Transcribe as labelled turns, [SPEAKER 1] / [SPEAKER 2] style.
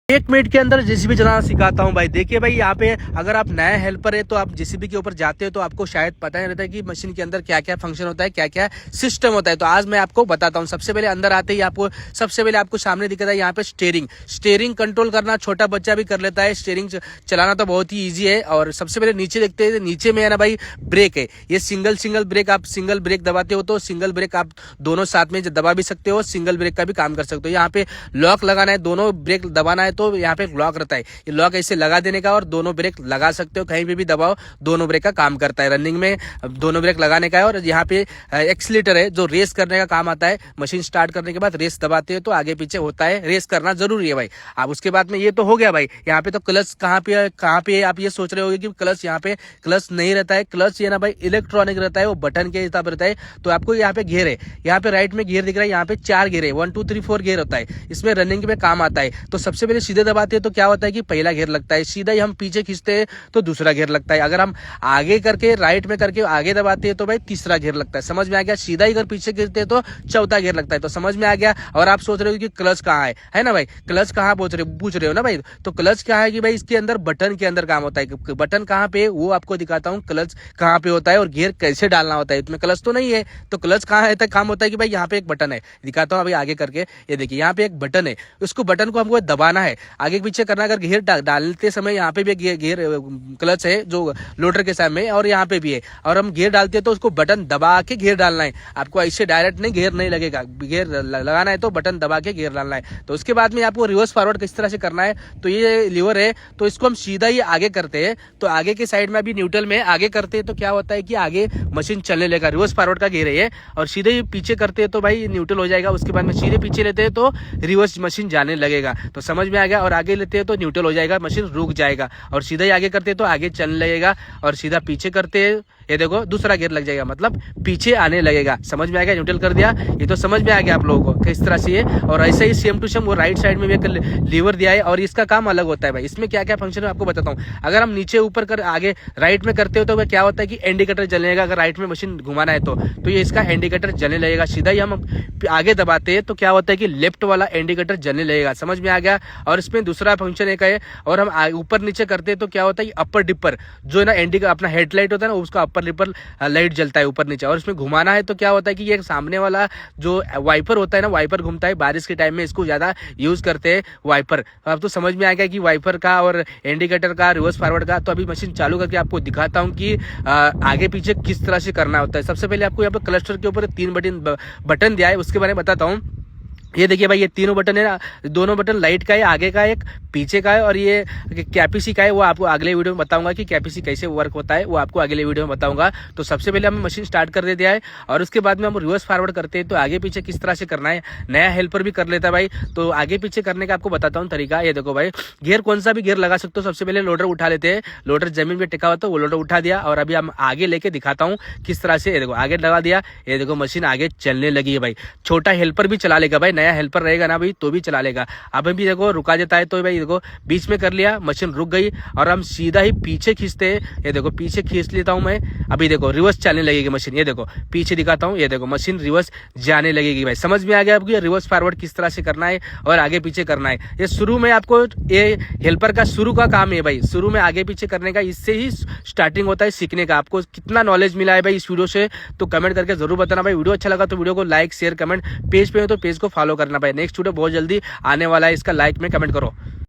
[SPEAKER 1] 1 minute के अंदर JCB चलाना सिखाता हूँ भाई। देखिए भाई, यहाँ पे अगर आप नया हेल्पर है तो आप जेसीबी के ऊपर जाते हो तो आपको शायद पता नहीं रहता है कि मशीन के अंदर क्या क्या फंक्शन होता है, क्या क्या सिस्टम होता है। तो आज मैं आपको बताता हूँ। सबसे पहले अंदर आते ही आपको सामने दिखता है यहाँ पे स्टेयरिंग कंट्रोल करना छोटा बच्चा भी कर लेता है। स्टेयरिंग चलाना तो बहुत ही ईजी है। और सबसे पहले नीचे देखते हैं, नीचे में है ना भाई ब्रेक है। ये सिंगल ब्रेक, आप सिंगल ब्रेक दबाते हो तो सिंगल ब्रेक आप दोनों साथ में दबा भी सकते हो, सिंगल ब्रेक का भी काम कर सकते हो। यहाँ पे लॉक लगाना है, दोनों ब्रेक दबाना है तो यहाँ पे लॉक रहता है। ये लॉक ऐसे लगा देने का और दोनों ब्रेक लगा सकते हो, कहीं पे भी दबाओ दोनों ब्रेक का काम करता है। रनिंग में दोनों ब्रेक लगाने का है। और यहाँ पे एक्सीलेटर है जो रेस करने का काम आता है। मशीन स्टार्ट करने के बाद रेस दबाते हो तो आगे पीछे होता है, रेस करना जरूरी है भाई। अब उसके बाद में ये तो हो गया भाई। यहाँ पे तो क्लच कहाँ पे आप ये सोच रहे होगे कि क्लच, यहाँ पे क्लच नहीं रहता है। क्लच ये ना भाई इलेक्ट्रॉनिक रहता है, वो बटन के हिसाब रहता है। तो आपको यहाँ पे घेर है, यहाँ पे राइट में घेर दिख रहा है, यहाँ पे 4 घेर है, 1 2 3 4 घेर होता है। इसमें रनिंग में काम आता है। तो सबसे पहले सीधे दबाते हैं तो क्या होता है कि पहला घेर लगता है, सीधा ही हम पीछे खींचते हैं तो दूसरा घेर लगता है। अगर हम आगे करके राइट में करके आगे दबाते हैं तो भाई तीसरा घेर लगता है। समझ में आ गया? सीधा ही अगर पीछे खींचते हैं तो चौथा घेर लगता है। तो समझ में आ गया। और आप सोच रहे हो कि क्लच कहाँ है ना भाई? क्लच कहाँ पूछ रहे हो ना भाई? तो क्लच कहाँ है कि भाई इसके अंदर बटन के अंदर काम होता है। बटन कहाँ पे वो आपको दिखाता हूँ, क्लच कहाँ पे होता है और गियर कैसे डालना होता है। इसमें क्लच तो नहीं है तो क्लच कहाँ है काम होता है कि भाई यहाँ पे एक बटन है, दिखाता हूँ अभी आगे करके। ये देखिए यहाँ पे एक बटन है, उसको बटन को हमको दबाना है, आगे पीछे करना। अगर घेर डालते समय यहाँ पे भी घेर क्लच है जो लोडर के सामने, और यहाँ पे भी है। और हम घेर डालते हैं तो उसको बटन दबा के घेर डालना है। आपको ऐसे डायरेक्ट नहीं घेर नहीं लगेगा, घेर लगाना है तो बटन दबा के घेर डालना है। तो उसके बाद में आपको रिवर्स फॉरवर्ड किस तरह से करना है, तो ये लीवर है तो इसको हम सीधा ही आगे करते हैं तो आगे के साइड में अभी न्यूट्रल में आगे करते हैं तो क्या होता है कि आगे मशीन चलने लगेगा। रिवर्स फॉरवर्ड का घेर है ये। और सीधे ही पीछे करते हैं तो भाई न्यूट्रल हो जाएगा। उसके बाद में सीधे पीछे लेते हैं तो रिवर्स मशीन जाने लगेगा। तो समझ में आ गया? और आगे लेते हैं तो न्यूट्रल हो जाएगा, मशीन रुक जाएगा। और सीधा ही आगे करते हैं तो आगे चलने लगेगा। और सीधा पीछे करते हैं, ये देखो दूसरा गियर लग जाएगा, मतलब पीछे आने लगेगा। समझ में आ गया? न्यूट्रल कर दिया, ये तो समझ में आ गया आप लोगों को किस तरह से ये। और ऐसे ही सेम टू सेम वो राइट साइड में भी एक लीवर दिया है और इसका काम अलग होता है भाई। इसमें क्या क्या फंक्शन है आपको बताता हूँ। अगर हम नीचे ऊपर कर आगे राइट में करते हो तो क्या होता है कि इंडिकेटर जलेगा। अगर राइट में मशीन घुमाना है तो ये इसका इंडिकेटर जलने लगेगा। सीधा ही हम आगे दबाते हैं तो क्या होता है कि लेफ्ट वाला इंडिकेटर जलने लगेगा। समझ में आ गया? और इसमें दूसरा फंक्शन एक है। और हम ऊपर नीचे करते हैं तो क्या होता है कि अपर डिपर जो है ना इंडिकेटर अपना हेडलाइट होता है ना, उसका अपर डिपर लाइट जलता है ऊपर नीचे। और इसमें घुमाना है तो क्या होता है कि ये सामने वाला जो वाइपर होता है ना, वाइपर घूमता है। बारिश के टाइम में इसको ज्यादा यूज करते हैं वाइपर। अब तो समझ में आ गया कि वाइपर का और इंडिकेटर का रिवर्स फॉरवर्ड का। तो अभी मशीन चालू करके आपको दिखाता हूँ कि आगे पीछे किस तरह से करना होता है। सबसे पहले आपको यहाँ पे क्लस्टर के ऊपर 3 बटन दिया है, उसके बारे में बताता हूँ। ये देखिए भाई, ये तीनों बटन है ना, दोनों बटन लाइट का है, आगे का एक, पीछे का है। और ये कैपेसी का है, वो आपको अगले वीडियो में बताऊंगा कि कैपेसी कैसे वर्क होता है, वो आपको अगले वीडियो में बताऊंगा। तो सबसे पहले हमने मशीन स्टार्ट कर दे दिया है और उसके बाद में हम रिवर्स फॉरवर्ड करते हैं तो आगे पीछे किस तरह से करना है। नया हेल्पर भी कर लेता है भाई, तो आगे पीछे करने का आपको बताता हूँ तरीका। ये देखो भाई, घेर कौन सा भी घेर लगा सकते हो। सबसे पहले लोडर उठा लेते हैं, लोडर जमीन पे टिका हुआ तो वो लोडर उठा दिया। और अभी हम आगे लेके दिखाता हूँ किस तरह से। ये देखो आगे लगा दिया, ये देखो मशीन आगे चलने लगी है भाई। छोटा हेल्पर भी चला लेगा भाई, नया हेल्पर रहेगा ना भाई तो भी चला लेगा। अब भी देखो रुका देता है तो भाई देखो बीच में कर लिया, मशीन रुक गई। और हम सीधा ही पीछे खींचते हैं, ये देखो पीछे खींच लेता हूं मैं। अभी देखो रिवर्स चलने लगेगी मशीन, ये देखो पीछे दिखाता हूं, ये देखो मशीन रिवर्स जाने लगेगी भाई। समझ में आ गया आपको रिवर्स फॉरवर्ड किस तरह से करना है और आगे पीछे करना है। ये शुरू में आपको ये हेल्पर का शुरू का काम है भाई, शुरू में आगे पीछे करने का, इससे ही स्टार्टिंग होता है सीखने का। आपको कितना नॉलेज मिला है भाई इस वीडियो से तो कमेंट करके जरूर बताना भाई। वीडियो अच्छा लगा तो वीडियो को लाइक शेयर कमेंट, पेज पे हो तो पेज को फॉलो करना भाई। नेक्स्ट वीडियो बहुत जल्दी आने वाला है, इसका लाइक में कमेंट करो।